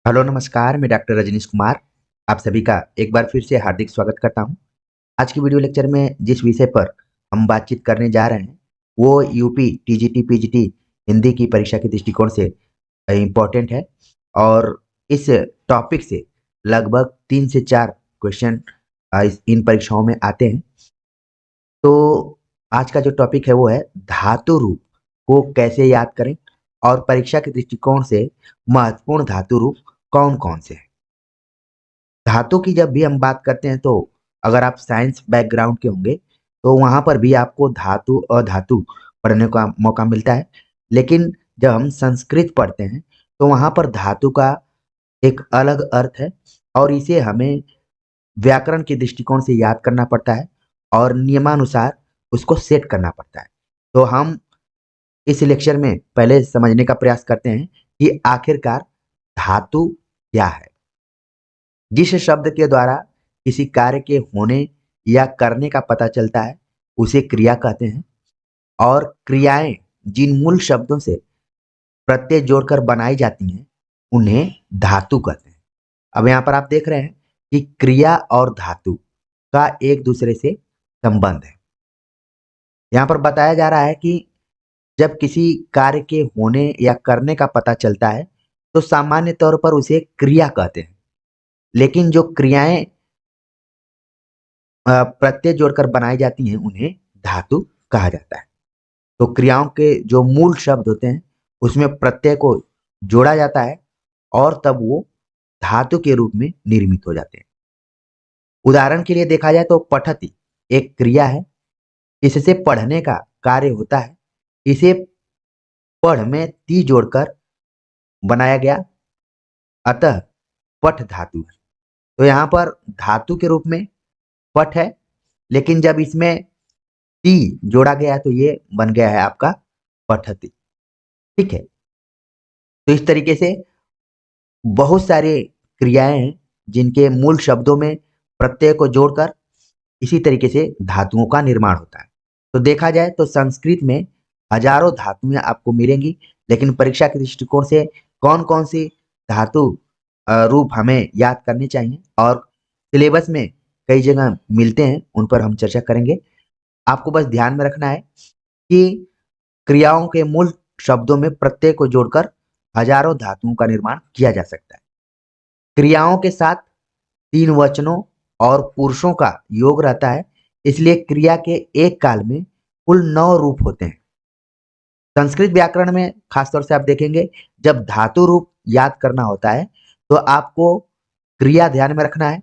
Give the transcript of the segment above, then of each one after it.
Hello नमस्कार, मैं doctor Rajneesh Kumar आप सभी का एक बार फिर से हार्दिक स्वागत करता हूं। आज की वीडियो लेक्चर में जिस विषय पर हम बातचीत करने जा रहे हैं वो यूपी टीजीटी पीजीटी हिंदी की परीक्षा के दृष्टिकोण से इम्पोर्टेंट है और इस टॉपिक से लगभग 3 से 4 क्वेश्चन इन परीक्षाओं में आते हैं। तो आज का जो टॉपिक है वो है धातु रूप को कैसे याद करें और परीक्षा के दृष्टिकोण से महत्वपूर्ण धातु रूप कौन कौन से हैं। धातु की जब भी हम बात करते हैं तो अगर आप साइंस बैकग्राउंड के होंगे तो वहां पर भी आपको धातु और धातु पढ़ने का मौका मिलता है। लेकिन जब हम संस्कृत पढ़ते हैं तो वहां पर धातु का एक अलग अर्थ है और इसे हमें व्याकरण के दृष्टिकोण से याद करना पड़ता है और नियमानुसार उसको सेट करना पड़ता है। तो हम इस लेक्चर में पहले समझने का प्रयास करते हैं कि आखिरकार धातु क्या है। जिस शब्द के द्वारा किसी कार्य के होने या करने का पता चलता है उसे क्रिया कहते हैं और क्रियाएं जिन मूल शब्दों से प्रत्यय जोड़कर बनाई जाती हैं उन्हें धातु कहते हैं। अब यहाँ पर आप देख रहे हैं कि क्रिया और धातु का एक दूसरे से संबंध है। यहाँ पर बताया जा रहा है कि जब किसी कार्य के होने या करने का पता चलता है तो सामान्य तौर पर उसे क्रिया कहते हैं। लेकिन जो क्रियाएं प्रत्यय जोड़कर बनाई जाती हैं उन्हें धातु कहा जाता है। तो क्रियाओं के जो मूल शब्द होते हैं उसमें प्रत्यय को जोड़ा जाता है और तब वो धातु के रूप में निर्मित हो जाते हैं। उदाहरण के लिए देखा जाए तो पठति एक क्रिया है, इससे पढ़ने का कार्य होता है। इसे पढ़ में ती जोड़कर बनाया गया, अतः पठ धातु है। तो यहाँ पर धातु के रूप में पठ है, लेकिन जब इसमें ती जोड़ा गया है तो ये बन गया है आपका पठति। ठीक है, तो इस तरीके से बहुत सारे क्रियाएं हैं जिनके मूल शब्दों में प्रत्यय को जोड़कर इसी तरीके से धातुओं का निर्माण होता है। तो देखा जाए तो संस्कृत में हजारों धातुएं आपको मिलेंगी, लेकिन परीक्षा के दृष्टिकोण से कौन कौन सी धातु रूप हमें याद करने चाहिए और सिलेबस में कई जगह मिलते हैं उन पर हम चर्चा करेंगे। आपको बस ध्यान में रखना है कि क्रियाओं के मूल शब्दों में प्रत्यय को जोड़कर हजारों धातुओं का निर्माण किया जा सकता है। क्रियाओं के साथ 3 वचनों और पुरुषों का योग रहता है, इसलिए क्रिया के एक काल में कुल 9 रूप होते हैं। संस्कृत व्याकरण में खासतौर से आप देखेंगे जब धातु रूप याद करना होता है तो आपको क्रिया ध्यान में रखना है,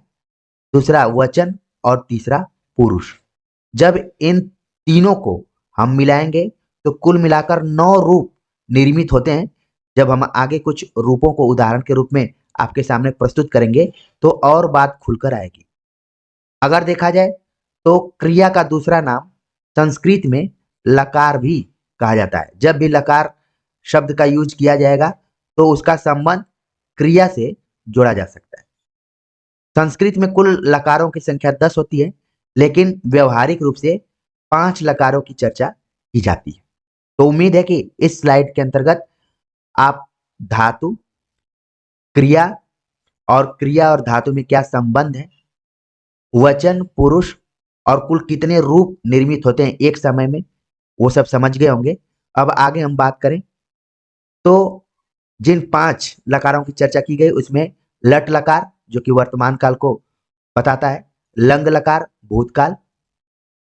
दूसरा वचन और तीसरा पुरुष। जब इन तीनों को हम मिलाएंगे तो कुल मिलाकर 9 रूप निर्मित होते हैं। जब हम आगे कुछ रूपों को उदाहरण के रूप में आपके सामने प्रस्तुत करेंगे तो और बात खुलकर आएगी। अगर देखा जाए तो क्रिया का दूसरा नाम संस्कृत में लकार भी कहा जाता है। जब भी लकार शब्द का यूज किया जाएगा तो उसका संबंध क्रिया से जोड़ा जा सकता है। संस्कृत में कुल लकारों की संख्या 10 होती है, लेकिन व्यवहारिक रूप से 5 लकारों की चर्चा की जाती है। तो उम्मीद है कि इस स्लाइड के अंतर्गत आप धातु, क्रिया और धातु में क्या संबंध है, वचन, पुरुष और कुल कितने रूप निर्मित होते हैं एक समय में, वो सब समझ गए होंगे। अब आगे हम बात करें तो जिन 5 लकारों की चर्चा की गई उसमें लट लकार जो कि वर्तमान काल को बताता है, लंग लकार भूतकाल,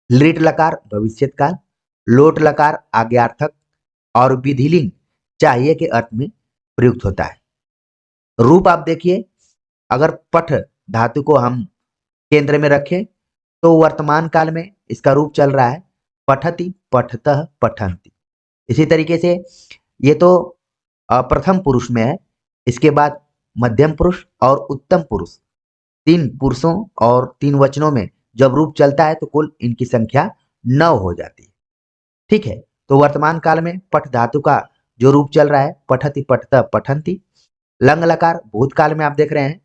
लिट लकार भविष्यत काल, लोट लकार आज्ञार्थक और विधिलिंग चाहिए के अर्थ में प्रयुक्त होता है। रूप आप देखिए, अगर पठ धातु को हम केंद्र में रखें तो वर्तमान काल में इसका रूप चल रहा है पठति, पठतः, पठन्ति। इसी तरीके से ये तो प्रथम पुरुष में है। इसके बाद मध्यम पुरुष और उत्तम पुरुष, 3 पुरुषों और 3 वचनों में जब रूप चलता है तो कुल इनकी संख्या 9 हो जाती है। ठीक है, तो वर्तमान काल में पठ धातु का जो रूप चल रहा है पठति, पठतः, पठन्ति। लंग लकार भूतकाल में आप देख रहे हैं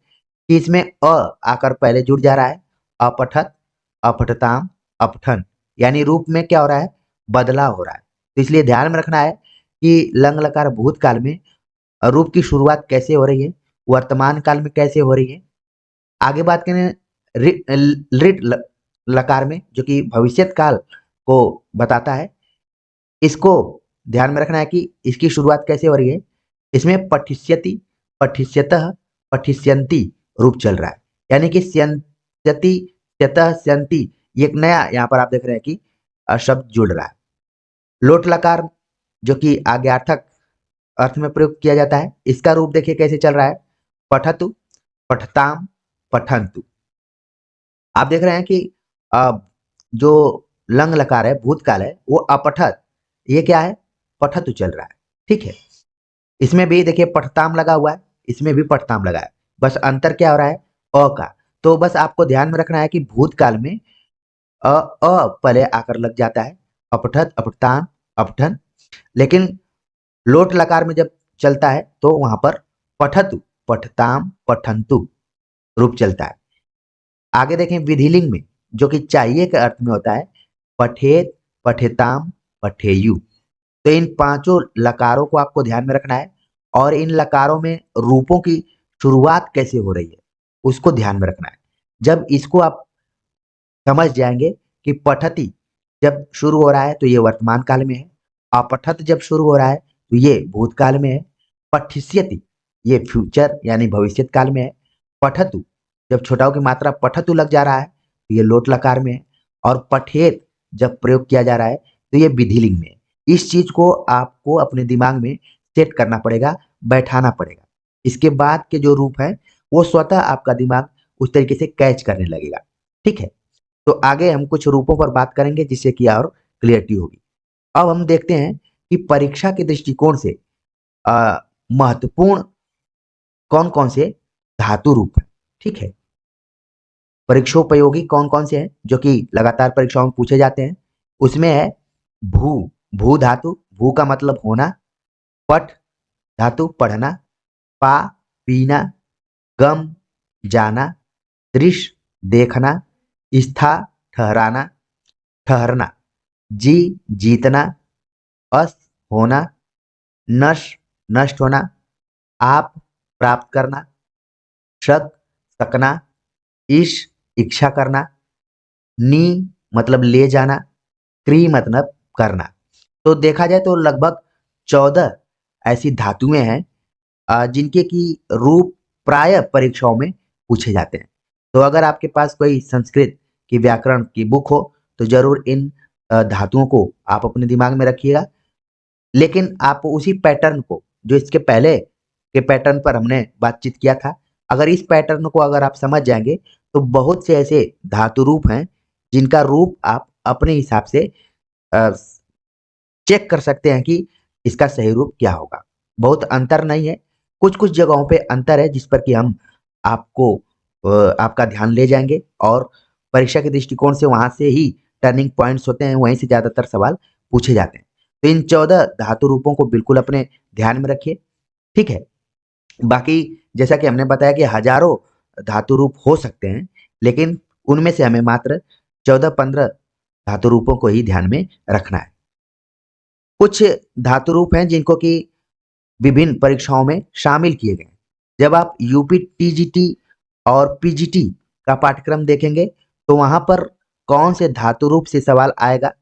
कि इसमें अ आकर पहले जुड़ जा रहा है, अपठत, अपठताम, अपठन, यानी रूप में क्या हो रहा है, बदलाव हो रहा है। तो इसलिए ध्यान में रखना है कि लंग लकार भूतकाल में रूप की शुरुआत कैसे हो रही है, वर्तमान काल में कैसे हो रही है। आगे बात करें लिट लकार में, जो कि भविष्यत काल को बताता है। इसको ध्यान में रखना है कि इसकी शुरुआत कैसे हो रही है। इसमें पठिष्यति, पठिष्यतः, पठिष्यन्ति रूप चल रहा है, यानी कि स्यन्त्यति, स्यतः, स्यन्ति, ये एक नया यहाँ पर आप देख रहे हैं कि शब्द जुड़ रहा है। लोट लकार, जो कि आज्ञार्थक अर्थ में प्रयोग किया जाता है, इसका रूप देखिए कैसे चल रहा है। पठतु, पठताम, पठन्तु। आप देख रहे हैं कि जो लंग लकार है, भूतकाल है, वो अपठत, ये क्या है, पठतु चल रहा है। ठीक है, इसमें भी देखिए पठताम लगा हुआ है, इसमें भी पठताम लगा है, बस अंतर क्या हो रहा है, अ का। तो बस आपको ध्यान में रखना है कि भूतकाल में पहले आकर लग जाता है, अपठत, अपठताम, अपठन। लेकिन लोट लकार में जब चलता है तो वहां पर पठतु, पठताम, पठन्तु रूप चलता है। आगे देखें विधिलिंग में, जो कि चाहिए के अर्थ में होता है, पठेत, पठेताम, पठेयु। तो इन पांचों लकारों को आपको ध्यान में रखना है, और इन लकारों में रूपों की शुरुआत कैसे हो रही है उसको ध्यान में रखना है। जब इसको आप समझ जाएंगे कि पठति जब शुरू हो रहा है तो ये वर्तमान काल में है, अपठत जब शुरू हो रहा है तो ये भूतकाल में है, पठिष्यति ये फ्यूचर यानी भविष्य काल में है, पठतु जब छोटाओं की मात्रा पठतु लग जा रहा है तो ये लोट लकार में है, और पठेत जब प्रयोग किया जा रहा है तो ये विधिलिंग में है। इस चीज को आपको अपने दिमाग में सेट करना पड़ेगा, बैठाना पड़ेगा। इसके बाद के जो रूप है वो स्वतः आपका दिमाग उस तरीके से कैच करने लगेगा। ठीक है, तो आगे हम कुछ रूपों पर बात करेंगे जिससे कि और क्लियरिटी होगी। अब हम देखते हैं कि परीक्षा के दृष्टिकोण से महत्वपूर्ण कौन कौन से धातु रूप है। ठीक है, परीक्षोपयोगी कौन कौन से हैं जो कि लगातार परीक्षाओं में पूछे जाते हैं। उसमें है भू, भू धातु, भू का मतलब होना, पठ धातु पढ़ना, पा पीना, गम जाना, दृश्य देखना, स्था ठहराना, ठहरना, जी जीतना, अस होना, नश नष्ट होना, आप प्राप्त करना, शक सकना, ईश इच्छा करना, नी मतलब ले जाना, क्री मतलब करना। तो देखा जाए तो लगभग 14 ऐसी धातुएं हैं जिनके की रूप प्राय परीक्षाओं में पूछे जाते हैं। तो अगर आपके पास कोई संस्कृत की व्याकरण की बुक हो तो जरूर इन धातुओं को आप अपने दिमाग में रखिएगा। लेकिन आप उसी पैटर्न को जो इसके पहले के पैटर्न पर हमने बातचीत किया था, अगर इस पैटर्न को अगर आप समझ जाएंगे तो बहुत से ऐसे धातु रूप हैं जिनका रूप आप अपने हिसाब से चेक कर सकते हैं कि इसका सही रूप क्या होगा। बहुत अंतर नहीं है, कुछ कुछ जगहों पे अंतर है जिस पर कि हम आपको आपका ध्यान ले जाएंगे, और परीक्षा के दृष्टिकोण से वहां से ही टर्निंग पॉइंट्स होते हैं, वहीं से ज्यादातर सवाल पूछे जाते हैं। तो इन 14 धातु रूपों को बिल्कुल अपने ध्यान में रखिए। ठीक है, बाकी जैसा कि हमने बताया कि हजारों धातु रूप हो सकते हैं, लेकिन उनमें से हमें मात्र 14-15 धातु रूपों को ही ध्यान में रखना है। कुछ धातु रूप हैं जिनको कि विभिन्न परीक्षाओं में शामिल किए गए हैं। जब आप यूपी टीजीटी और पीजीटी का पाठ्यक्रम देखेंगे तो वहां पर कौन से धातु रूप से सवाल आएगा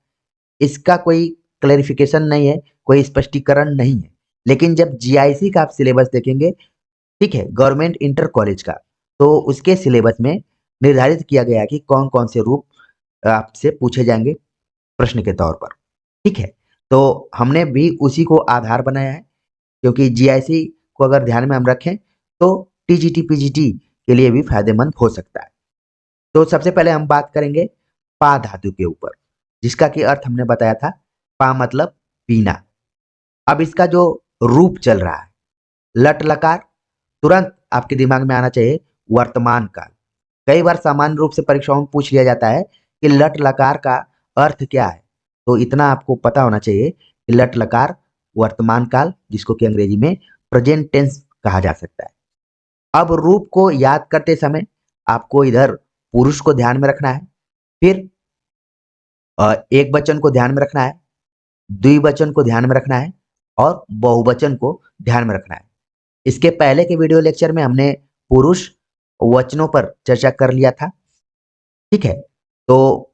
इसका कोई क्लैरिफिकेशन नहीं है, कोई स्पष्टीकरण नहीं है। लेकिन जब जीआईसी का आप सिलेबस देखेंगे, ठीक है, गवर्नमेंट इंटर कॉलेज का, तो उसके सिलेबस में निर्धारित किया गया है कि कौन कौन से रूप आपसे पूछे जाएंगे प्रश्न के तौर पर। ठीक है, तो हमने भी उसी को आधार बनाया है, क्योंकि जीआईसी को अगर ध्यान में हम रखें तो टीजीटी पीजीटी के लिए भी फायदेमंद हो सकता है। तो सबसे पहले हम बात करेंगे पा धातु के ऊपर, जिसका कि अर्थ हमने बताया था, पा मतलब पीना। अब इसका जो रूप चल रहा है लट लकार, तुरंत आपके दिमाग में आना चाहिए वर्तमान काल। कई बार सामान्य रूप से परीक्षाओं में पूछ लिया जाता है कि लट लकार का अर्थ क्या है, तो इतना आपको पता होना चाहिए कि लट लकार वर्तमान काल, जिसको कि अंग्रेजी में प्रेजेंट टेंस कहा जा सकता है। अब रूप को याद करते समय आपको इधर पुरुष को ध्यान में रखना है, फिर एक वचन को ध्यान में रखना है, द्विवचन को ध्यान में रखना है, और बहुवचन को ध्यान में रखना है। इसके पहले के वीडियो लेक्चर में हमने पुरुष वचनों पर चर्चा कर लिया था। ठीक है, तो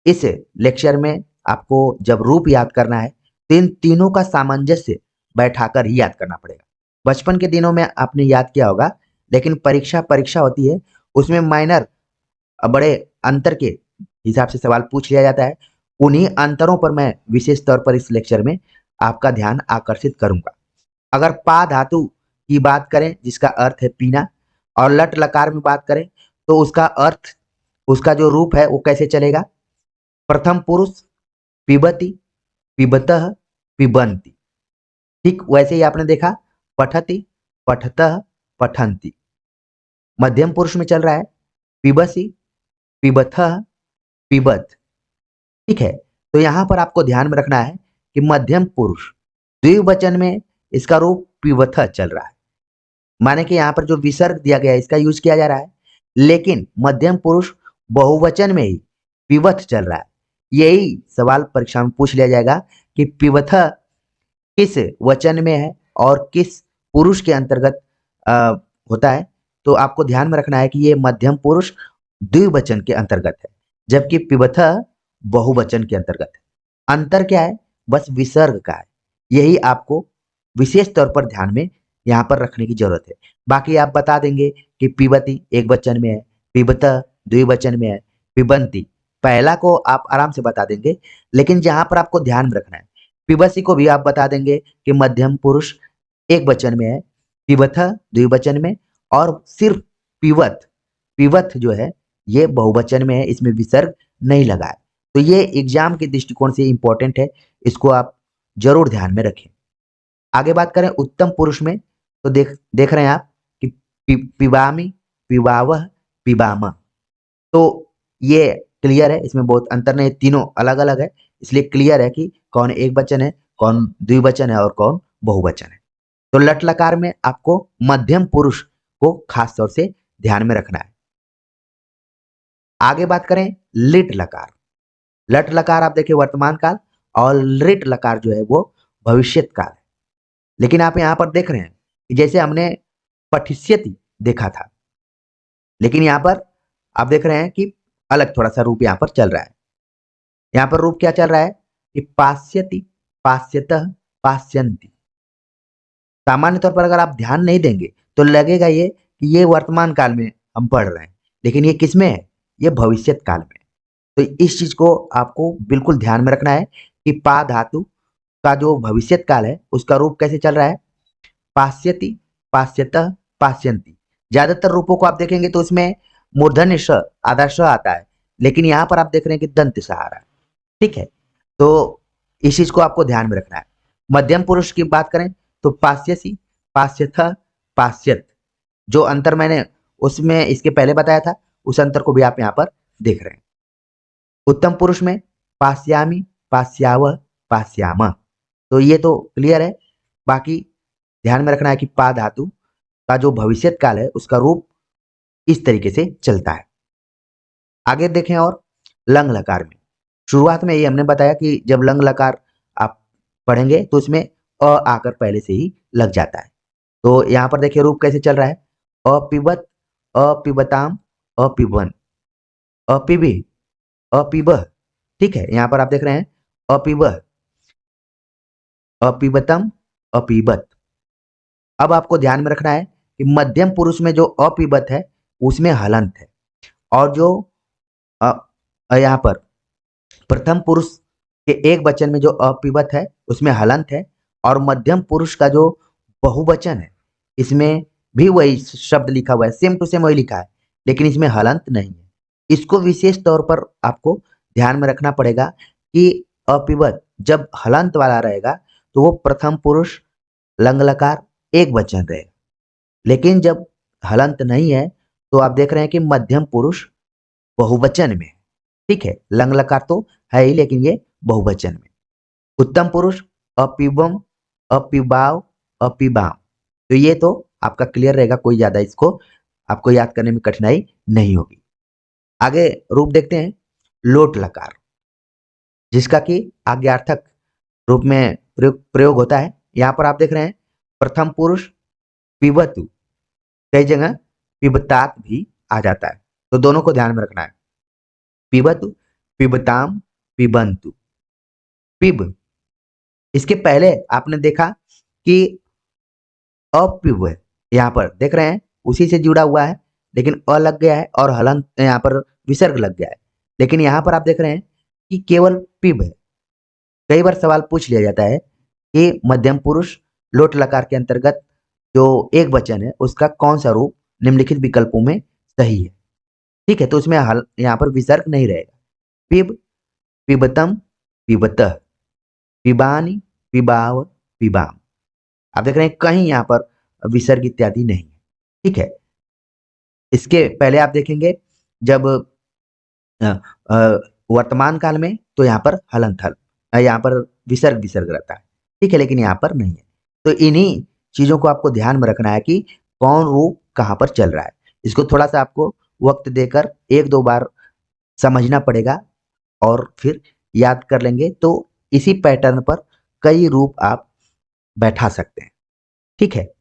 इस लेक्चर में आपको जब रूप याद करना है तो इन तीनों का सामंजस्य बैठाकर ही याद करना पड़ेगा। बचपन के दिनों में आपने याद किया होगा, लेकिन परीक्षा परीक्षा होती है, उसमें माइनर बड़े अंतर के हिसाब से सवाल पूछ लिया जाता है। उन्हीं अंतरों पर मैं विशेष तौर पर इस लेक्चर में आपका ध्यान आकर्षित करूंगा। अगर पा धातु की बात करें जिसका अर्थ है पीना, और लट लकार में बात करें तो उसका अर्थ, उसका जो रूप है वो कैसे चलेगा? प्रथम पुरुष पिबती, पिबतः, पिबंती। ठीक वैसे ही आपने देखा पठति, पठतः, पठंती। मध्यम पुरुष में चल रहा है पिबसी, पिबथः, पिबत। ठीक है, तो यहां पर आपको ध्यान में रखना है कि मध्यम पुरुष द्विवचन में इसका रूप पिबथः चल रहा है, माने कि यहाँ पर जो विसर्ग दिया गया है इसका यूज किया जा रहा है। लेकिन मध्यम पुरुष बहुवचन में ही पिबथ चल रहा है। यही सवाल परीक्षा में पूछ लिया जाएगा कि पिबथ किस वचन में है और किस पुरुष के अंतर्गत होता है। तो आपको ध्यान में रखना है कि ये मध्यम पुरुष द्विवचन के अंतर्गत है, जबकि पिबथ बहुवचन के अंतर्गत है। अंतर क्या है? बस विसर्ग का है। यही आपको विशेष तौर पर ध्यान में यहाँ पर रखने की जरूरत है। बाकी आप बता देंगे कि पिबती एक वचन में है, पिबत द्विवचन में है, पिबंती पहला को आप आराम से बता देंगे। लेकिन जहां पर आपको ध्यान में रखना है, पिबसी को भी आप बता देंगे कि मध्यम पुरुष एक वचन में है, पिबथ द्विवचन में, और सिर्फ पिवत, पिवत जो है ये बहुवचन में है, इसमें विसर्ग नहीं लगा है। तो ये एग्जाम के दृष्टिकोण से इंपॉर्टेंट है, इसको आप जरूर ध्यान में रखें। आगे बात करें उत्तम पुरुष में, तो देख रहे हैं आप कि पिबामी, पिबावह, पिबामा। तो ये क्लियर है, इसमें बहुत अंतर नहीं, तीनों अलग अलग है, इसलिए क्लियर है कि कौन एक वचन है, कौन द्विवचन है और कौन बहुवचन है। तो लट लकार में आपको मध्यम पुरुष को खास तौर से ध्यान में रखना है। आगे बात करें लिट लकार। लट लकार आप देखिए वर्तमान काल, और लिट लकार जो है वो भविष्यत काल है। लेकिन आप यहां पर देख रहे हैं कि जैसे हमने पठिष्यति देखा था, लेकिन यहां पर आप देख रहे हैं कि अलग थोड़ा सा रूप यहां पर चल रहा है। यहां पर रूप क्या चल रहा है कि पास्यति, पास्यतः, पास्यन्ति। सामान्य तौर पर अगर आप ध्यान नहीं देंगे तो लगेगा ये कि ये वर्तमान काल में हम पढ़ रहे हैं, लेकिन ये किसमें है? ये भविष्यत काल में। तो इस चीज को आपको बिल्कुल ध्यान में रखना है कि पा धातु का जो भविष्यत काल है उसका रूप कैसे चल रहा है? पास्यति, पास्यतः, पास्यन्ति। ज्यादातर रूपों को आप देखेंगे तो उसमें मूर्धन्य श, आधा श आता है, लेकिन यहाँ पर आप देख रहे हैं कि दंत स आ रहा है। ठीक है, तो इस चीज को आपको ध्यान में रखना है। मध्यम पुरुष की बात करें तो पास्यसी, पास्यथ, पास्यत। जो अंतर मैंने उसमें इसके पहले बताया था, उस अंतर को भी आप यहाँ पर देख रहे हैं। उत्तम पुरुष में पास्यामी, पास्याव, पास्याम। तो ये तो क्लियर है। बाकी ध्यान में रखना है कि पा धातु का जो भविष्यत काल है उसका रूप इस तरीके से चलता है। आगे देखें और लंग लकार में, शुरुआत में ये हमने बताया कि जब लंग लकार आप पढ़ेंगे तो उसमें अ आकर पहले से ही लग जाता है। तो यहाँ पर देखिए रूप कैसे चल रहा है? अपिबत, अपिबताम, अपिबन, अपिबि, अपिबह। ठीक है, यहाँ पर आप देख रहे हैं अपिबह, अपिबतम, अपिबत। अब आपको ध्यान में रखना है कि मध्यम पुरुष में जो अपिबत है उसमें हलंत है, और जो यहाँ पर प्रथम पुरुष के एक वचन में जो अपिबत है उसमें हलंत है, और मध्यम पुरुष का जो बहुवचन है इसमें भी वही शब्द लिखा हुआ है, सेम टू सेम वही लिखा है, लेकिन इसमें हलंत नहीं है। इसको विशेष तौर पर आपको ध्यान में रखना पड़ेगा कि अपिबत जब हलंत वाला रहेगा तो वो प्रथम पुरुष लंग लकार एक वचन रहेगा, लेकिन जब हलंत नहीं है तो आप देख रहे हैं कि मध्यम पुरुष बहुवचन में है। ठीक है, लंग लकार तो है ही, लेकिन ये बहुवचन में। उत्तम पुरुष अपिबम, अपिबाव, अपिबाम। तो ये तो आपका क्लियर रहेगा, कोई ज्यादा इसको आपको याद करने में कठिनाई नहीं होगी। आगे रूप देखते हैं लोट लकार, जिसका कि आज्ञार्थक रूप में प्रयोग होता है। यहाँ पर आप देख रहे हैं प्रथम पुरुष पिबतु, कई जगह पिबतात भी आ जाता है, तो दोनों को ध्यान में रखना है। पिबतु, पिबताम, पिबंतु। पिब, इसके पहले आपने देखा कि अपिब है, यहाँ पर देख रहे हैं उसी से जुड़ा हुआ है, लेकिन अ लग गया है और हलंत यहाँ पर विसर्ग लग गया है। लेकिन यहाँ पर आप देख रहे हैं कि केवल पिब है। कई बार सवाल पूछ लिया जाता है कि मध्यम पुरुष लोट लकार के अंतर्गत जो एक वचन है उसका कौन सा रूप निम्नलिखित विकल्पों में सही है। ठीक है, तो उसमें हल यहाँ पर विसर्ग नहीं रहेगा। पिब, पिबतम, पिबतः, पिबानी, पिबाव, पिबाम। आप देख रहे हैं कहीं यहाँ पर विसर्ग इत्यादि नहीं है। ठीक है, इसके पहले आप देखेंगे जब अ, अ, वर्तमान काल में तो यहाँ पर हलंत हल, यहाँ पर विसर्ग विसर्ग रहता है। ठीक है, लेकिन यहाँ पर नहीं है। तो इन्हीं चीजों को आपको ध्यान में रखना है कि कौन रूप कहाँ पर चल रहा है। इसको थोड़ा सा आपको वक्त देकर एक दो बार समझना पड़ेगा और फिर याद कर लेंगे तो इसी पैटर्न पर कई रूप आप बैठा सकते हैं। ठीक है,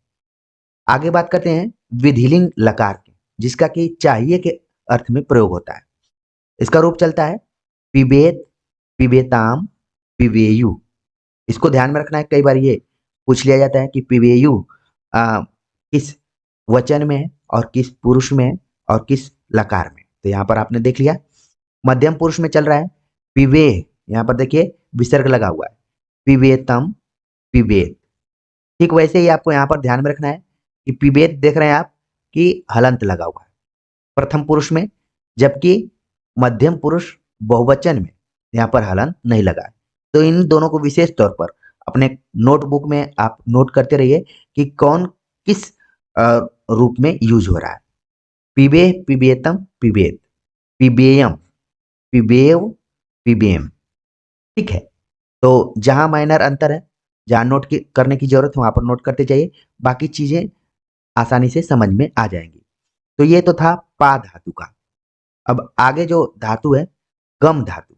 आगे बात करते हैं विधिलिंग लकार की, जिसका कि चाहिए के अर्थ में प्रयोग होता है। इसका रूप चलता है पिबेत, पिबेताम, पिबेयु। इसको ध्यान में रखना है, कई बार ये पूछ लिया जाता है कि पिबेयु किस वचन में है और किस पुरुष में है और किस लकार में। तो यहाँ पर आपने देख लिया मध्यम पुरुष में चल रहा है पिबे, यहाँ पर देखिए विसर्ग लगा हुआ है, पिबेतम, पिबेत। ठीक वैसे ही आपको यहाँ पर ध्यान में रखना है कि पिबेत देख रहे हैं आप कि हलंत लगा हुआ है प्रथम पुरुष में, जबकि मध्यम पुरुष बहुवचन में यहाँ पर हलंत नहीं लगा है। तो इन दोनों को विशेष तौर पर अपने नोटबुक में आप नोट करते रहिए कि कौन किस रूप में यूज हो रहा है। पिबे, पिबेतम, पिबेत, पिबेयम, पिबेव, पिबेम। ठीक है, तो जहां माइनर अंतर है, जहां करने की जरूरत है वहां पर नोट करते जाइए, बाकी चीजें आसानी से समझ में आ जाएंगी। तो ये तो था पा धातु का। अब आगे जो धातु है गम धातु,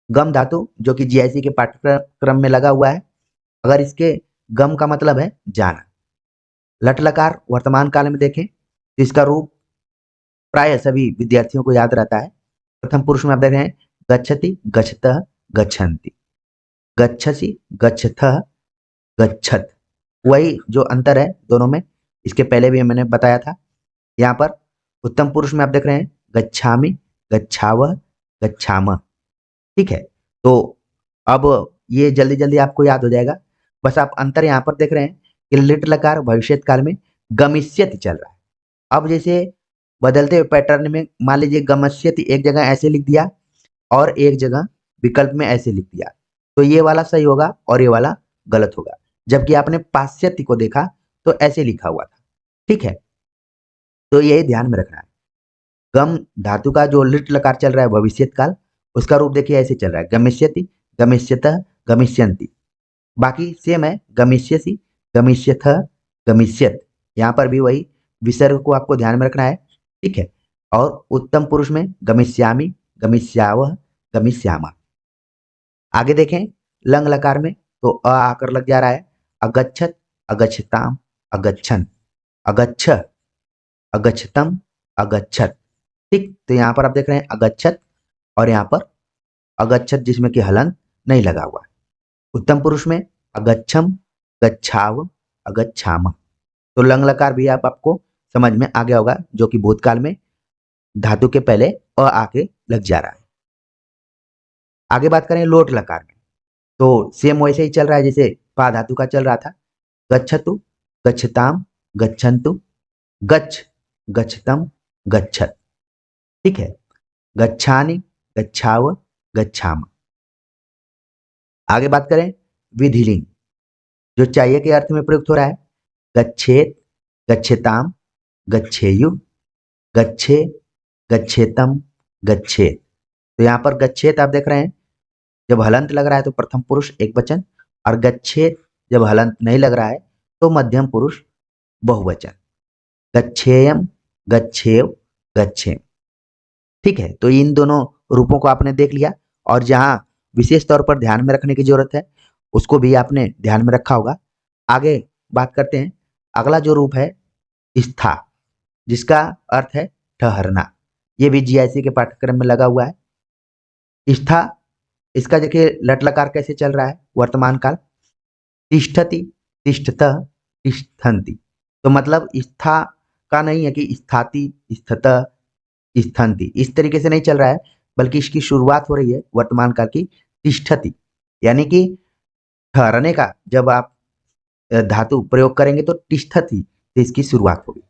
गम धातु जो कि जीआईसी के पाठ्यक्रम में लगा हुआ है। अगर इसके गम का मतलब है जाना, लट लकार वर्तमान काल में देखें तो इसका रूप प्राय सभी विद्यार्थियों को याद रहता है। प्रथम पुरुष में आप देख रहे हैं गच्छति, गच्छतः, गच्छन्ति, गच्छसि, गच्छथः, गच्छत। वही जो अंतर है दोनों में, इसके पहले भी मैंने बताया था। यहाँ पर उत्तम पुरुष में आप देख रहे हैं गच्छामि, गच्छावः, गच्छामः। ठीक है, तो अब ये जल्दी जल्दी आपको याद हो जाएगा। बस आप अंतर यहाँ पर देख रहे हैं कि लिट लकार भविष्य काल में गमिष्यति चल रहा है। अब जैसे बदलते हुए पैटर्न में मान लीजिए गमस्यति एक जगह ऐसे लिख दिया और एक जगह विकल्प में ऐसे लिख दिया, तो ये वाला सही होगा और ये वाला गलत होगा। जबकि आपने पाश्चात्य को देखा तो ऐसे लिखा हुआ था। ठीक है, तो यही ध्यान में रखना है। गम धातु का जो लिट लकार चल रहा है भविष्यत काल, उसका रूप देखिए ऐसे चल रहा है गमिष्यति, गमिष्यतः, गमिष्यन्ति। बाकी सेम है गमिष्यसि, गमिष्यथ, गमिष्यत। यहाँ पर भी वही विसर्ग को आपको ध्यान में रखना है। ठीक है, और उत्तम पुरुष में गमिष्यामि, गमिष्यावः, गमिष्यामः। आगे देखें लंग लकार में तो अ आकर लग जा रहा है अगच्छत, अगच्छताम, अगच्छन, अगच्छ, अगच्छतम, अगच्छत। ठीक, तो यहाँ पर आप देख रहे हैं अगच्छत और यहाँ पर अगच्छत जिसमें कि हलंत नहीं लगा हुआ है। उत्तम पुरुष में अगच्छम, गच्छाव, अगच्छाम। तो लंग लकार भी आपको समझ में आ गया होगा, जो कि भूतकाल में धातु के पहले अ आके लग जा रहा है। आगे बात करें लोट लकार में तो सेम वैसे ही चल रहा है जैसे पा धातु का चल रहा था। गच्छतु, गच्छताम, गच्छन्तु, गच्छ, गच्छतम, गच्छत। ठीक है, गच्छानि, गच्छाव, गच्छाम। आगे बात करें विधिलिंग, जो चाहिए के अर्थ में प्रयुक्त हो रहा है गच्छेत, गच्छेताम, गच्छेयु, गच्छे, गच्छेतम, गच्छेत। तो यहाँ पर गच्छेत आप देख रहे हैं जब हलंत लग रहा है तो प्रथम पुरुष एक वचन, और गच्छेत जब हलंत नहीं लग रहा है तो मध्यम पुरुष बहुवचन। गच्छेयम, गच्छेव, गच्छेम। ठीक है, तो इन दोनों रूपों को आपने देख लिया, और जहां विशेष तौर पर ध्यान में रखने की जरूरत है उसको भी आपने ध्यान में रखा होगा। आगे बात करते हैं अगला जो रूप है स्था, जिसका अर्थ है ठहरना। ये भी जीआईसी के पाठ्यक्रम में लगा हुआ है। स्था, इसका देखिए लट लकार कैसे चल रहा है वर्तमान काल। तिष्ठति, तिष्ठत, तिष्ठन्ति। तो मतलब स्था का नहीं है कि स्थाति, स्थित, स्थंति, इस तरीके से नहीं चल रहा है, बल्कि इसकी शुरुआत हो रही है वर्तमान काल की तिष्ठति, यानी कि ठहरने का। जब आप धातु प्रयोग करेंगे तो तिष्ठति से इसकी शुरुआत होगी।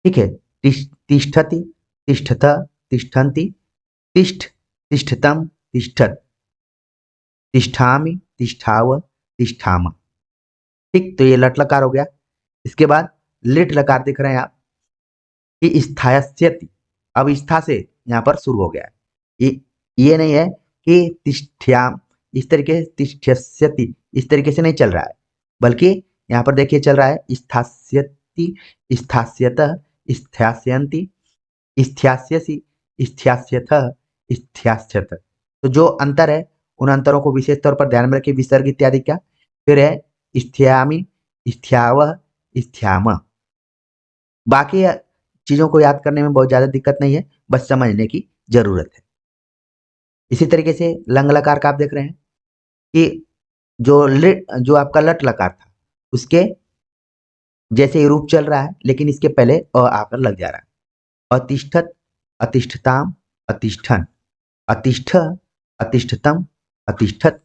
ठीक है, तिष्ठति, तिष्ठत, तिष्ठन्ति, तिष्ठ, तिष्ठतम, तिष्ठत, तिष्ठामि, तिष्ठाव, तिष्ठाम। ठीक, तो ये लट लकार हो गया। इसके बाद लिट लकार दिख रहे हैं आप कि स्थायस्यति, अब स्था से यहाँ पर शुरू हो गया है। ये नहीं है कि तिष्ठ्याम, इस तरीके से तिष्ठ्यस्यति इस तरीके से नहीं चल रहा है, बल्कि यहाँ पर देखिए चल रहा है स्थास्यति, स्थास्यतः, स्थास्यन्ति, स्थास्यसि, स्थास्यथ, स्थास्यत। तो जो अंतर है उन अंतरों को विशेष तौर पर ध्यान में रखिए, विसर्ग इत्यादि का। फिर है स्थ्यामि, स्थ्यावः, स्थ्याम। बाकी चीजों को याद करने में बहुत ज्यादा दिक्कत नहीं है, बस समझने की जरूरत है। इसी तरीके से लंग लकार का आप देख रहे हैं कि जो आपका लट लकार था उसके जैसे ही रूप चल रहा है, लेकिन इसके पहले अ आकर लग जा रहा है। अतिष्ठत, अतिष्ठताम, अतिष्ठन, अतिष्ठ, अतिष्ठतम, अतिष्ठत।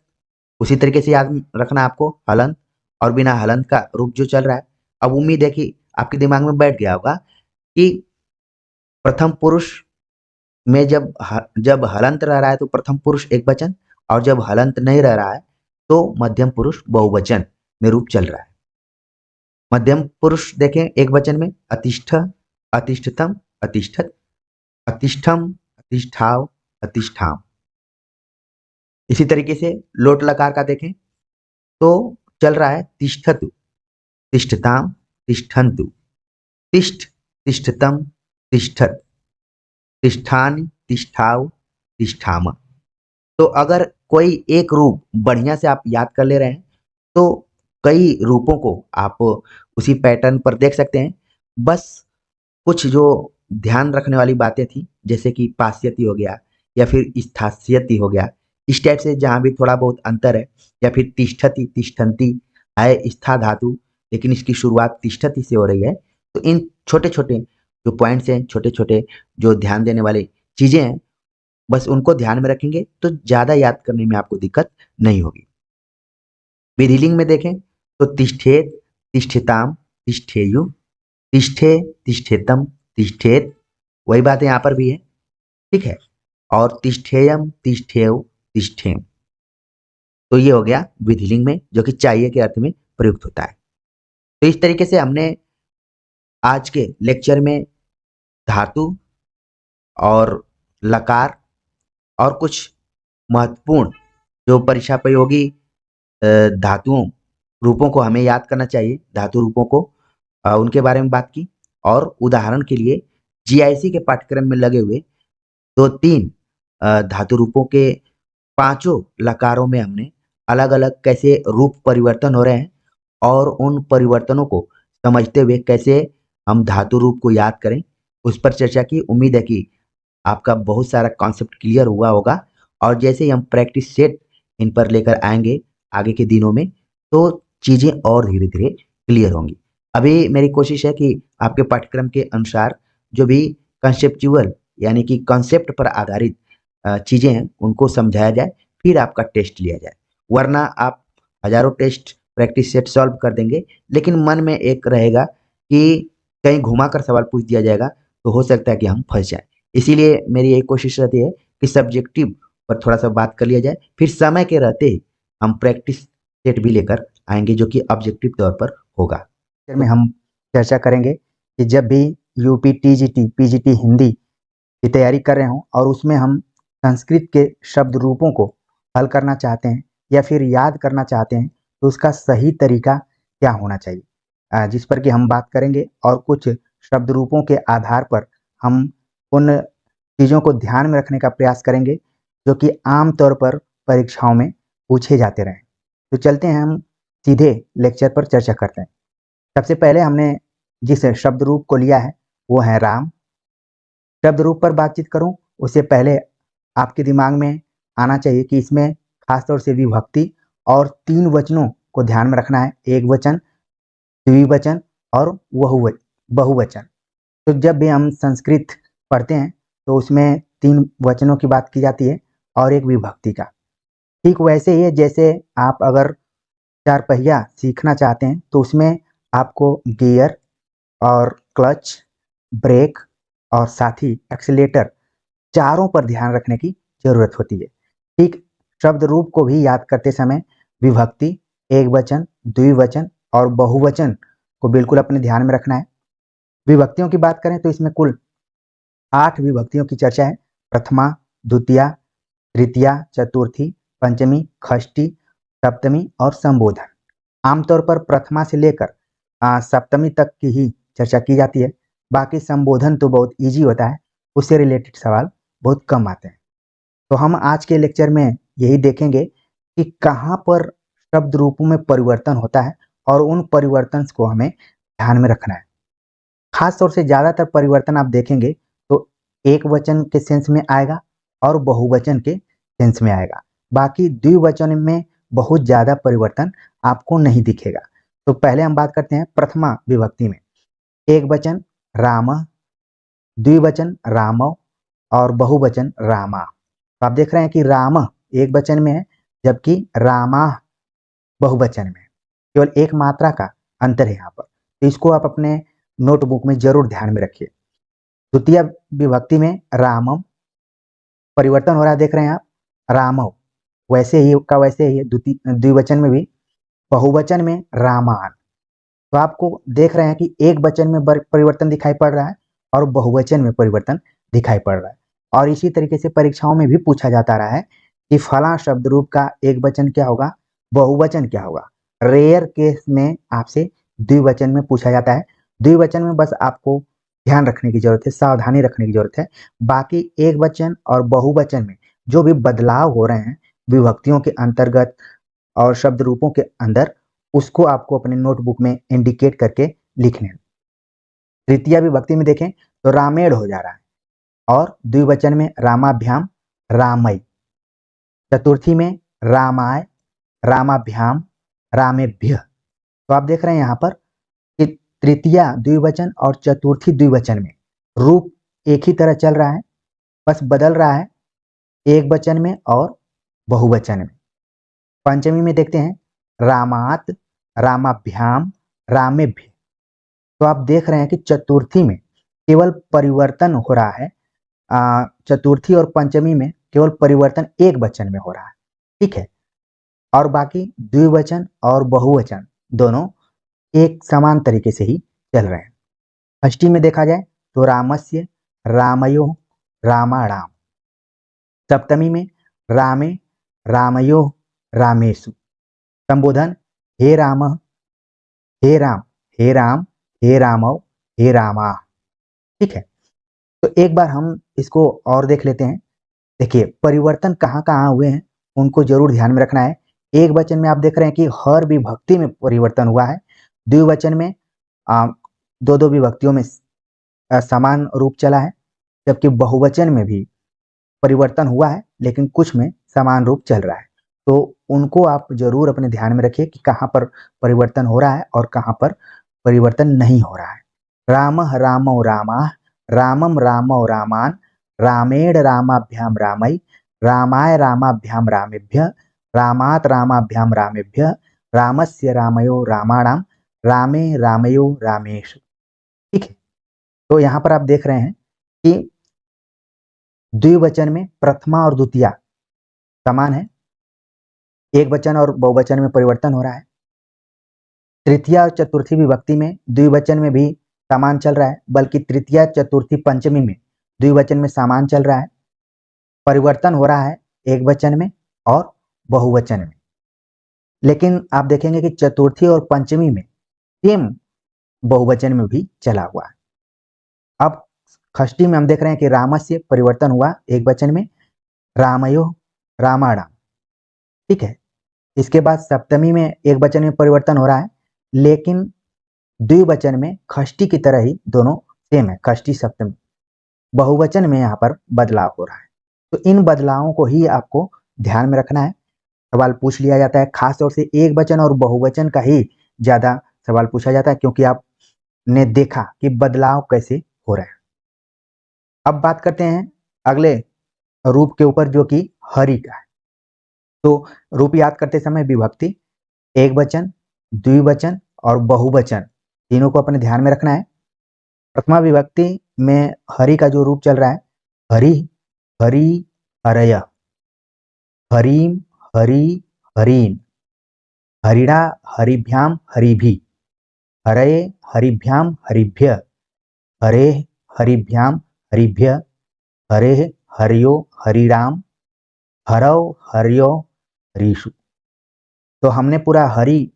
उसी तरीके से याद रखना आपको हलंत और बिना हलंत का रूप जो चल रहा है। अब उम्मीद है कि आपके दिमाग में बैठ गया होगा कि प्रथम पुरुष में जब हलंत रह रहा है तो प्रथम पुरुष एक वचन, और जब हलंत नहीं रह रहा है तो मध्यम पुरुष बहुवचन में रूप चल रहा है। मध्यम पुरुष देखें एक वचन में अतिष्ठ, अतिष्ठतम, अतिष्ठत, अतिष्ठम, अतिष्ठाव, अतिष्ठाम। इसी तरीके से लोट लकार का देखें तो चल रहा है तिष्ठतु, तिष्ठताम, तिष्ठन्तु, तिष्ठ, तिष्ठतम, तिष्ठत, तिष्ठानि, तिष्ठाव, तिष्ठाम। तो अगर कोई एक रूप बढ़िया से आप याद कर ले रहे हैं तो कई रूपों को आप उसी पैटर्न पर देख सकते हैं। बस कुछ जो ध्यान रखने वाली बातें थी, जैसे कि पास्यति हो गया या फिर स्थास्यति हो गया, इस टाइप से जहाँ भी थोड़ा बहुत अंतर है, या फिर तिष्ठति, तिष्ठन्ति है स्था धातु, लेकिन इसकी शुरुआत तिष्ठति से हो रही है। तो इन छोटे छोटे जो पॉइंट्स हैं, छोटे छोटे जो ध्यान देने वाली चीजें हैं, बस उनको ध्यान में रखेंगे तो ज्यादा याद करने में आपको दिक्कत नहीं होगी। विधिलिंग में देखें तो तिष्ठेत, तिष्ठिताम, तिष्ठेयु, तिष्ठे, तिष्ठेतम, तिष्ठेत, वही बात यहाँ पर भी है। ठीक है, और तिष्ठेयम, तिष्ठेव, तिष्ठेम। तो ये हो गया विधिलिंग में, जो कि चाहिए के अर्थ में प्रयुक्त होता है। तो इस तरीके से हमने आज के लेक्चर में धातु और लकार और कुछ महत्वपूर्ण जो परीक्षापयोगी धातुओं रूपों को हमें याद करना चाहिए, धातु रूपों को, उनके बारे में बात की। और उदाहरण के लिए जीआईसी के पाठ्यक्रम में लगे हुए 2-3 धातु रूपों के पांचों लकारों में हमने अलग अलग कैसे रूप परिवर्तन हो रहे हैं और उन परिवर्तनों को समझते हुए कैसे हम धातु रूप को याद करें, उस पर चर्चा की। उम्मीद है कि आपका बहुत सारा कॉन्सेप्ट क्लियर हुआ होगा, और जैसे ही हम प्रैक्टिस सेट इन पर लेकर आएंगे आगे के दिनों में, तो चीजें और धीरे धीरे क्लियर होंगी। अभी मेरी कोशिश है कि आपके पाठ्यक्रम के अनुसार जो भी कंसेप्चुअल यानी कि कॉन्सेप्ट पर आधारित चीजें हैं उनको समझाया जाए, फिर आपका टेस्ट लिया जाए। वरना आप हजारों टेस्ट प्रैक्टिस सेट सॉल्व कर देंगे, लेकिन मन में एक रहेगा कि कहीं घुमाकर सवाल पूछ दिया जाएगा तो हो सकता है कि हम फंस जाए। इसीलिए मेरी यही कोशिश रहती है कि सब्जेक्टिव पर थोड़ा सा बात कर लिया जाए, फिर समय के रहते हम प्रैक्टिस सेट भी लेकर आएंगे जो कि ऑब्जेक्टिव तौर पर होगा। में हम चर्चा करेंगे कि जब भी यूपी, टीजीटी, पीजीटी हिंदी की तैयारी कर रहे हों और उसमें हम संस्कृत के शब्द रूपों को हल करना चाहते हैं या फिर याद करना चाहते हैं, तो उसका सही तरीका क्या होना चाहिए, जिस पर कि हम बात करेंगे। और कुछ शब्द रूपों के आधार पर हम उन चीज़ों को ध्यान में रखने का प्रयास करेंगे जो कि आम तौर पर परीक्षाओं में पूछे जाते रहें। तो चलते हैं हम सीधे लेक्चर पर चर्चा करते हैं। सबसे पहले हमने जिस शब्द रूप को लिया है वो है राम। शब्द रूप पर बातचीत करूं उससे पहले आपके दिमाग में आना चाहिए कि इसमें खासतौर से विभक्ति और 3 वचनों को ध्यान में रखना है, एक वचन, द्विवचन और बहुवचन। तो जब भी हम संस्कृत पढ़ते हैं तो उसमें 3 वचनों की बात की जाती है और एक विभक्ति का। ठीक वैसे ही है जैसे आप अगर 4 पहिया सीखना चाहते हैं तो उसमें आपको गियर और क्लच, ब्रेक और साथ ही एक्सीलेटर चारों पर ध्यान रखने की जरूरत होती है। ठीक शब्द रूप को भी याद करते समय विभक्ति, एक वचन, द्विवचन और बहुवचन को बिल्कुल अपने ध्यान में रखना है। विभक्तियों की बात करें तो इसमें कुल 8 विभक्तियों की चर्चा है। प्रथमा, द्वितीया, तृतीया, चतुर्थी, पंचमी, षष्ठी, सप्तमी और संबोधन। आमतौर पर प्रथमा से लेकर सप्तमी तक की ही चर्चा की जाती है। बाकी संबोधन तो बहुत इजी होता है, उससे रिलेटेड सवाल बहुत कम आते हैं। तो हम आज के लेक्चर में यही देखेंगे कि कहाँ पर शब्द रूपों में परिवर्तन होता है और उन परिवर्तन को हमें ध्यान में रखना है। खास तौर से ज़्यादातर परिवर्तन आप देखेंगे तो एक वचन के सेंस में आएगा और बहुवचन के सेंस में आएगा। बाकी द्विवचन में बहुत ज़्यादा परिवर्तन आपको नहीं दिखेगा। तो पहले हम बात करते हैं प्रथमा विभक्ति में। एक वचन राम, द्विवचन रामव और बहुवचन रामा। तो आप देख रहे हैं कि राम एक वचन में है जबकि रामा बहुवचन में। केवल एक मात्रा का अंतर है यहाँ पर, तो इसको आप अपने नोटबुक में जरूर ध्यान में रखिए। द्वितीय विभक्ति में रामम परिवर्तन हो रहा है, देख रहे हैं आप, रामव वैसे ही का वैसे ही द्विवचन में भी। बहुवचन में रामान। तो आपको देख रहे हैं कि एक वचन में परिवर्तन दिखाई पड़ रहा है और बहुवचन में परिवर्तन दिखाई पड़ रहा है। और इसी तरीके से परीक्षाओं में भी पूछा जाता रहा है कि फला शब्द रूप का एक वचन क्या होगा, बहुवचन क्या होगा। रेयर केस में आपसे द्विवचन में पूछा जाता है। द्विवचन में बस आपको ध्यान रखने की जरूरत है, सावधानी रखने की जरूरत है। बाकी एक वचन और बहुवचन में जो भी बदलाव हो रहे हैं विभक्तियों के अंतर्गत और शब्द रूपों के अंदर, उसको आपको अपने नोटबुक में इंडिकेट करके लिखने हैं। तृतीय विभक्ति में देखें तो रामेण हो जा रहा है और द्विवचन में रामाभ्याम रामई। चतुर्थी में रामाय रामाभ्याम रामेभ्य। तो आप देख रहे हैं यहाँ पर कि तृतीया द्विवचन और चतुर्थी द्विवचन में रूप एक ही तरह चल रहा है, बस बदल रहा है एक वचन में और बहुवचन में। पंचमी में देखते हैं रामात रामाभ्याम रामेभ्य। तो आप देख रहे हैं कि चतुर्थी में केवल परिवर्तन हो रहा है, चतुर्थी और पंचमी में केवल परिवर्तन एक वचन में हो रहा है। ठीक है, और बाकी द्विवचन और बहुवचन दोनों एक समान तरीके से ही चल रहे हैं। षष्ठी में देखा जाए तो रामस्य रामयो रामाणाम। सप्तमी में रामे रामयो रामेशु। संबोधन हे राम हे राम हे राम हे रामव हे रामा। ठीक है, तो एक बार हम इसको और देख लेते हैं। देखिए परिवर्तन कहाँ कहाँ हुए हैं उनको जरूर ध्यान में रखना है। एक वचन में आप देख रहे हैं कि हर विभक्ति में परिवर्तन हुआ है। द्विवचन में दो दो विभक्तियों में समान रूप चला है, जबकि बहुवचन में भी परिवर्तन हुआ है लेकिन कुछ में समान रूप चल रहा है। तो उनको आप जरूर अपने ध्यान में रखिए कि कहाँ पर परिवर्तन हो रहा है और कहाँ पर परिवर्तन नहीं हो रहा है। राम रामौ रामा रामम रामौ रामान रामेण रामाभ्याम रामई रामाय रामाभ्याम रामेभ्य रामात रामाभ्याम रामेभ्य रामस्य रामयो रामाणाम रामे रामयो रामेश। ठीक है, तो यहाँ पर आप देख रहे हैं कि द्विवचन में प्रथमा और द्वितीया समान है, एक वचन और बहुवचन में परिवर्तन हो रहा है। तृतीया और चतुर्थी विभक्ति में द्विवचन में भी समान चल रहा है, बल्कि तृतीया चतुर्थी पंचमी में द्विवचन में समान चल रहा है। परिवर्तन हो रहा है एक वचन में और बहुवचन में। लेकिन आप देखेंगे कि चतुर्थी और पंचमी में सेम बहुवचन में भी चला हुआ है। अब षष्ठी में हम देख रहे हैं कि रामस्य परिवर्तन हुआ एक वचन में, रामयो रामाणाम। ठीक है, इसके बाद सप्तमी में एक वचन में परिवर्तन हो रहा है, लेकिन द्विवचन में खष्टी की तरह ही दोनों सेम है, खष्टी सप्तमी। बहुवचन में यहाँ पर बदलाव हो रहा है, तो इन बदलावों को ही आपको ध्यान में रखना है। सवाल पूछ लिया जाता है, खास तौर से एक वचन और बहुवचन का ही ज्यादा सवाल पूछा जाता है, क्योंकि आपने देखा कि बदलाव कैसे हो रहा है। अब बात करते हैं अगले रूप के ऊपर, जो कि हरि का है। तो रूप याद करते समय विभक्ति, एक वचन, द्विवचन और बहुवचन तीनों को अपने ध्यान में रखना है। प्रथमा विभक्ति में हरि का जो रूप चल रहा है, हरि, हरि, हरय, हरिम, हरि, हरीन, हरिणा, हरिभ्याम, हरिभि, हरये, हरिभ्याम, हरिभ्य, हरे, हरिभ्याम, हरिभ्य, हरे, हरियो, हरिराम, हरौ, हरियो, हरीषु। तो हमने पूरा हरि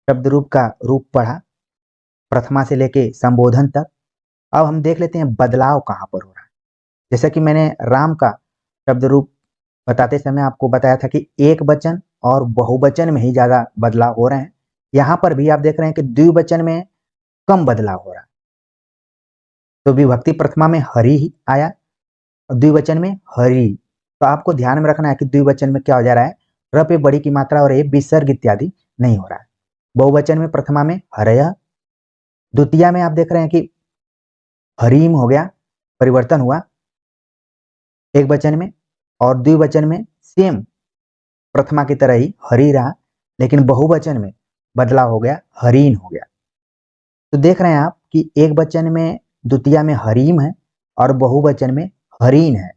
शब्द रूप का रूप पढ़ा, प्रथमा से लेके संबोधन तक। अब हम देख लेते हैं बदलाव कहाँ पर हो रहा है। जैसा कि मैंने राम का शब्द रूप बताते समय आपको बताया था कि एक वचन और बहुवचन में ही ज्यादा बदलाव हो रहे हैं। यहाँ पर भी आप देख रहे हैं कि द्विवचन में कम बदलाव हो रहा है। तो विभक्ति प्रथमा में हरि ही आया और द्विवचन में हरि। तो आपको ध्यान में रखना है कि द्विवचन में क्या हो जा रहा है, र पे बड़ी की मात्रा और ए विसर्ग इत्यादि नहीं हो रहा है। बहुवचन में प्रथमा में हरय, द्वितीया में आप देख रहे हैं कि हरीम हो गया, परिवर्तन हुआ एक वचन में, और द्विवचन में सेम प्रथमा की तरह ही हरि रहा, लेकिन बहुवचन में बदलाव हो गया, हरीन हो गया। तो देख रहे हैं आप कि एक वचन में द्वितीया में हरीम है और बहुवचन में हरीन है।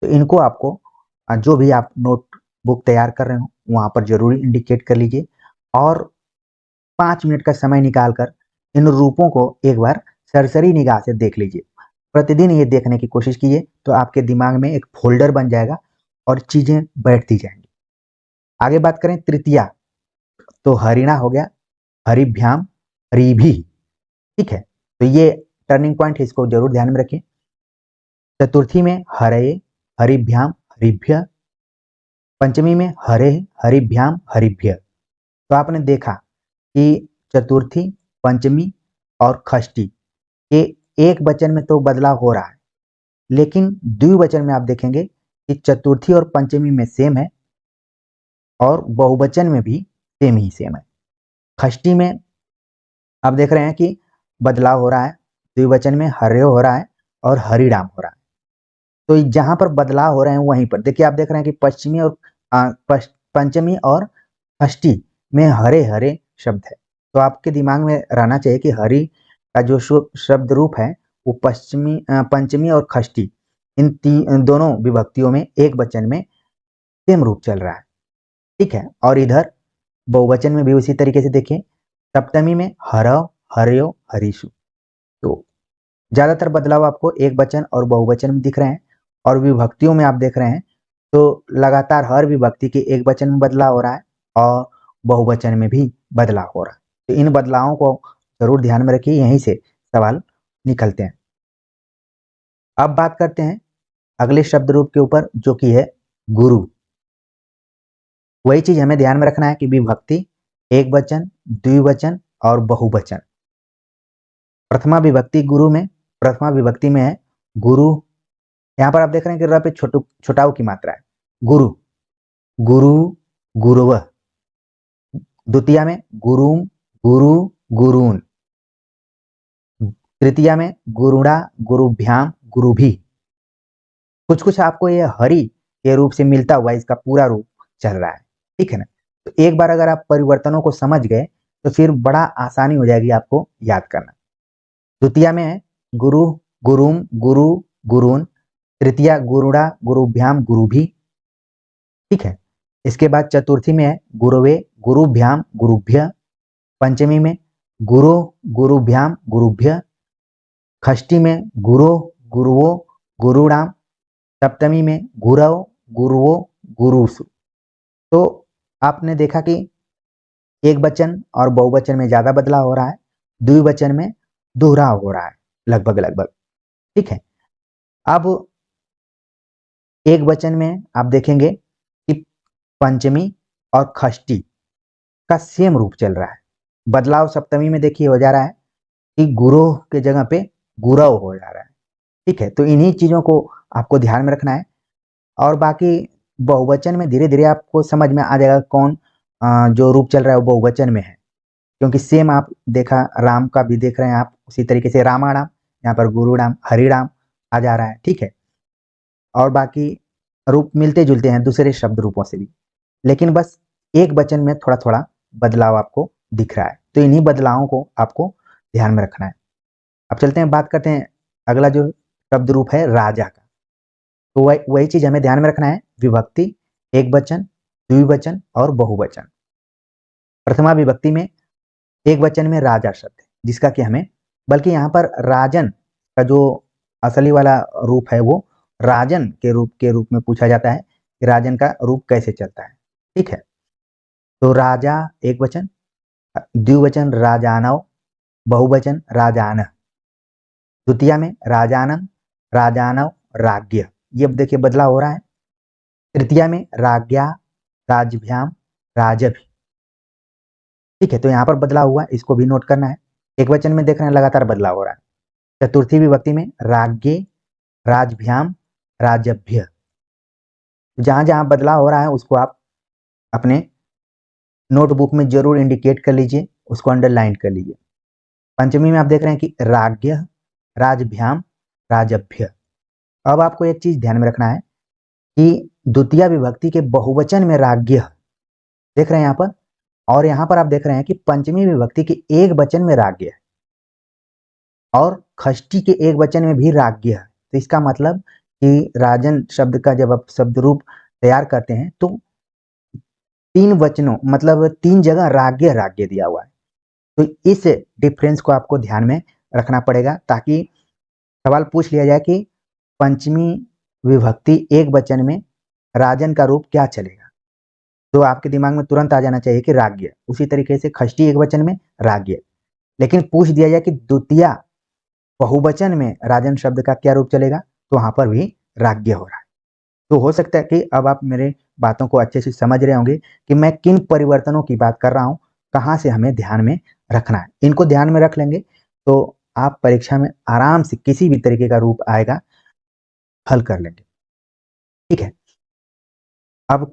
तो इनको आपको जो भी आप नोटबुक तैयार कर रहे हो वहां पर जरूर इंडिकेट कर लीजिए, और 5 मिनट का समय निकालकर इन रूपों को एक बार सरसरी निगाह से देख लीजिए। प्रतिदिन ये देखने की कोशिश कीजिए, तो आपके दिमाग में एक फोल्डर बन जाएगा और चीजें बैठती जाएंगी। आगे बात करें तृतीया, तो हरिणा हो गया, हरिभ्याम, हरिभि, ठीक है। तो ये टर्निंग पॉइंट है, इसको जरूर ध्यान में रखें। चतुर्थी में हरये, हरिभ्याम, हरिभ्य, पंचमी में हरे, हरिभ्याम, हरिभ्य। तो आपने देखा कि चतुर्थी, पंचमी और षष्ठी के एक वचन में तो बदलाव हो रहा है, लेकिन द्विवचन में आप देखेंगे कि चतुर्थी और पंचमी में सेम है और बहुवचन में भी सेम ही सेम है। षष्ठी में आप देख रहे हैं कि बदलाव हो रहा है, द्विवचन में हर्यो हो रहा है और हरिराम हो रहा है। तो जहां पर बदलाव हो रहे हैं वहीं पर देखिए, आप देख रहे हैं कि पश्चिमी और पंचमी और षष्ठी में हरे हरे शब्द है। तो आपके दिमाग में रहना चाहिए कि हरि का जो शब्द रूप है वो पंचमी और षष्ठी इन दोनों विभक्तियों में एक वचन में सेम रूप चल रहा है, ठीक है। और इधर बहुवचन में भी उसी तरीके से देखिए, सप्तमी में हरव, हरयो, हरीशु। तो ज्यादातर बदलाव आपको एक वचन और बहुवचन में दिख रहे हैं, और विभक्तियों में आप देख रहे हैं तो लगातार हर विभक्ति के एक वचन में बदलाव हो रहा है और बहुवचन में भी बदलाव हो रहा है। तो इन बदलावों को जरूर ध्यान में रखिए, यहीं से सवाल निकलते हैं। अब बात करते हैं अगले शब्द रूप के ऊपर, जो कि है गुरु। वही चीज हमें ध्यान में रखना है कि विभक्ति एक वचन, द्विवचन और बहुवचन। प्रथमा विभक्ति गुरु में, प्रथमा विभक्ति में है गुरु। यहाँ पर आप देख रहे हैं कि र पे छोटाऊ की मात्रा है, गुरु, गुरु, गुरुव। द्वितीया में गुरुम, गुरु, गुरून। तृतीया में गुरुड़ा, गुरुभ्याम, गुरुभि। कुछ कुछ आपको ये हरि के रूप से मिलता हुआ इसका पूरा रूप चल रहा है, ठीक है ना। तो एक बार अगर आप परिवर्तनों को समझ गए तो फिर बड़ा आसानी हो जाएगी आपको याद करना। द्वितीया में है गुरु, गुरुम, गुरु, गुरून। तृतीया गुरुड़ा, गुरुभ्याम, गुरुभि, ठीक है। इसके बाद चतुर्थी में है गुरुवे, गुरुभ्याम, गुरुभ्य। पंचमी में गुरु, गुरुभ्याम, गुरुभ्य। षष्ठी में गुरु, गुरुवो, गुरुणाम। सप्तमी में गुरव, गुरुवो, गुरुसु। तो आपने देखा कि एक वचन और बहुवचन में ज्यादा बदलाव हो रहा है, द्विवचन में दोहराव हो रहा है लगभग लगभग, ठीक है। अब एक वचन में आप देखेंगे कि पंचमी और षष्ठी का सेम रूप चल रहा है। बदलाव सप्तमी में देखिए हो जा रहा है, कि गुरोह के जगह पे गुरव हो जा रहा है। ठीक है, तो इन्हीं चीज़ों को आपको ध्यान में रखना है। और बाकी बहुवचन में धीरे धीरे आपको समझ में आ जाएगा कौन जो रूप चल रहा है वो बहुवचन में है, क्योंकि सेम आप देखा राम का भी देख रहे हैं आप, उसी तरीके से रामाणाम, यहाँ पर गुरुणाम हरिणाम आ जा रहा है। ठीक है, और बाकी रूप मिलते जुलते हैं दूसरे शब्द रूपों से भी, लेकिन बस एक वचन में थोड़ा थोड़ा बदलाव आपको दिख रहा है, तो इन्हीं बदलावों को आपको ध्यान में रखना है। अब चलते हैं, बात करते हैं अगला जो शब्द रूप है राजा का। तो वही चीज हमें ध्यान में रखना है, विभक्ति, एक वचन, द्विवचन और बहुवचन। प्रथमा विभक्ति में एक वचन में राजा शब्द है, जिसका कि हमें, बल्कि यहाँ पर राजन का जो असली वाला रूप है वो राजन के रूप में पूछा जाता है कि राजन का रूप कैसे चलता है। ठीक है, तो राजा एक वचन, द्विवचन राजानव, बहुवचन राजान, द्वितीया में राजानन, राजानव, राज्ञ। ये अब देखिए बदलाव हो रहा है। तृतीया में राज्ञा, राजभ्याम, राजभि। ठीक है, तो यहाँ पर बदलाव हुआ, इसको भी नोट करना है। एक वचन में देख रहे हैं लगातार बदलाव हो रहा है। चतुर्थी विभक्ति में राज्ञे, राजभ्याम, राजभ्य। जहां जहां बदलाव हो रहा है उसको आप अपने नोटबुक में जरूर इंडिकेट कर लीजिए, उसको अंडरलाइन कर लीजिए। पंचमी में आप देख रहे हैं कि राज्ञ, राजभ्याम, राजभ्य। अब आपको एक चीज ध्यान में रखना है कि द्वितीय विभक्ति के बहुवचन में राज्ञ देख रहे हैं यहाँ पर, और यहाँ पर आप देख रहे हैं कि पंचमी विभक्ति के एक वचन में राज्ञ है और षष्ठी के एक वचन में भी राज्ञ है। तो इसका मतलब कि राजन शब्द का जब आप शब्द रूप तैयार करते हैं तो तीन वचनों मतलब तीन जगह राज्ञ राज्ञ दिया हुआ है। तो इस डिफरेंस को आपको ध्यान में रखना पड़ेगा, ताकि सवाल पूछ लिया जाए कि पंचमी विभक्ति एक वचन में राजन का रूप क्या चलेगा, तो आपके दिमाग में तुरंत आ जाना चाहिए कि राज्ञ। उसी तरीके से षष्ठी एक वचन में राज्ञ, लेकिन पूछ दिया जाए कि द्वितीय बहुवचन में राजन शब्द का क्या रूप चलेगा, तो वहां पर भी राज्ञ हो रहा है। तो हो सकता है कि अब आप मेरे बातों को अच्छे से समझ रहे होंगे कि मैं किन परिवर्तनों की बात कर रहा हूं, कहाँ से हमें ध्यान में रखना है। इनको ध्यान में रख लेंगे तो आप परीक्षा में आराम से किसी भी तरीके का रूप आएगा हल कर लेंगे। ठीक है, अब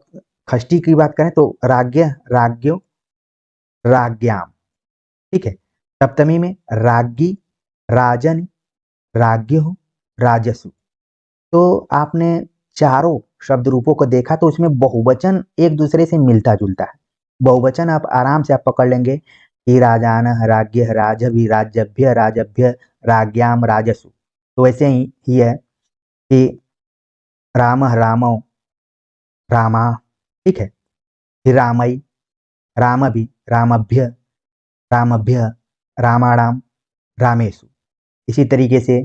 षष्ठी की बात करें तो राज्ञ, राज्ञो, राज्ञाम। ठीक है, सप्तमी में राज्ञी, राजन, राज्ञो, राजसु। तो आपने चारों शब्द रूपों को देखा तो उसमें बहुवचन एक दूसरे से मिलता जुलता है। बहुवचन आप आराम से आप पकड़ लेंगे कि राजान, राज्ञ, राजभि, राजभ्य, राजभ्य, राज्ञाम, राजसु। तो वैसे ही है कि राम, रामो, रामा। ठीक है, फिर रामई, रामभि, रामभ्य, रामभ्य, रामाणाम, रामेशु। इसी तरीके से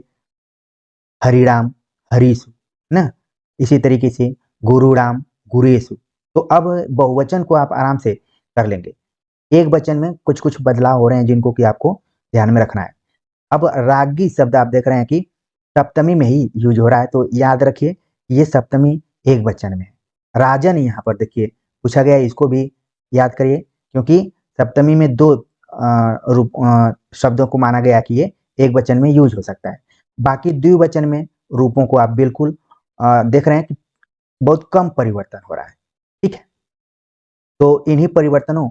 हरिराम, हरीसु, ना, इसी तरीके से गुरुराम, गुरेशु। तो अब बहुवचन को आप आराम से कर लेंगे। एक वचन में कुछ कुछ बदलाव हो रहे हैं जिनको कि आपको ध्यान में रखना है। अब रागी शब्द आप देख रहे हैं कि सप्तमी में ही यूज हो रहा है, तो याद रखिए ये सप्तमी एक वचन में है। राजन यहाँ पर देखिए पूछा गया है, इसको भी याद करिए, क्योंकि सप्तमी में दो शब्दों को माना गया कि ये एक वचन में यूज हो सकता है। बाकी द्विवचन में रूपों को आप बिल्कुल देख रहे हैं कि बहुत कम परिवर्तन हो रहा है। ठीक है, तो इन्हीं परिवर्तनों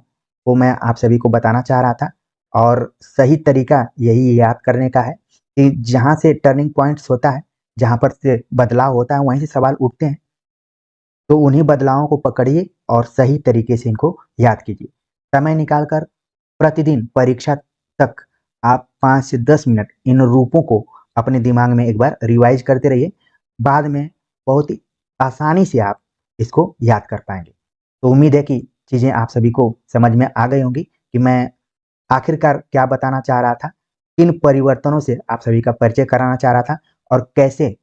को मैं आप सभी को बताना चाह रहा था, और सही तरीका यही याद करने का है कि जहां से टर्निंग पॉइंट्स होता है, जहां पर से बदलाव होता है, वहीं से सवाल उठते हैं। तो उन्हीं बदलावों को पकड़िए और सही तरीके से इनको याद कीजिए। समय निकालकर प्रतिदिन परीक्षा तक आप 5 से 10 मिनट इन रूपों को अपने दिमाग में एक बार रिवाइज करते रहिए। बाद में बहुत ही आसानी से आप इसको याद कर पाएंगे। तो उम्मीद है कि चीज़ें आप सभी को समझ में आ गई होंगी कि मैं आखिरकार क्या बताना चाह रहा था, किन परिवर्तनों से आप सभी का परिचय कराना चाह रहा था, और कैसे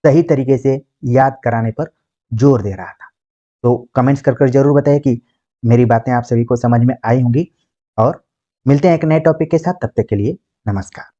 सही तरीके से याद कराने पर जोर दे रहा था। तो कमेंट्स कर जरूर बताइए कि मेरी बातें आप सभी को समझ में आई होंगी, और मिलते हैं एक नए टॉपिक के साथ। तब तक के लिए नमस्कार।